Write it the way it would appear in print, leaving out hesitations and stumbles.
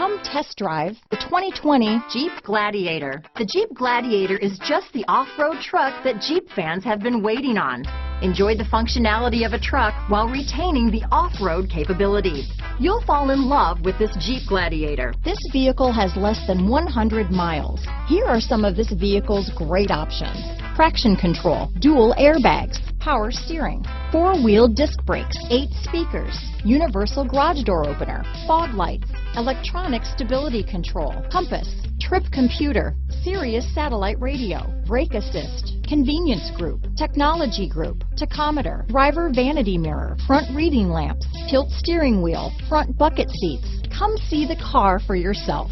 Come test drive the 2020 Jeep Gladiator. The Jeep Gladiator is just the off-road truck that Jeep fans have been waiting on. Enjoy the functionality of a truck while retaining the off-road capabilities. You'll fall in love with this Jeep Gladiator. This vehicle has less than 100 miles. Here are some of this vehicle's great options: traction control, dual airbags, power steering, 4-wheel disc brakes, 8 speakers, universal garage door opener, fog lights, electronic stability control, compass, trip computer, Sirius satellite radio, brake assist, convenience group, technology group, tachometer, driver vanity mirror, front reading lamps, tilt steering wheel, front bucket seats. Come see the car for yourself.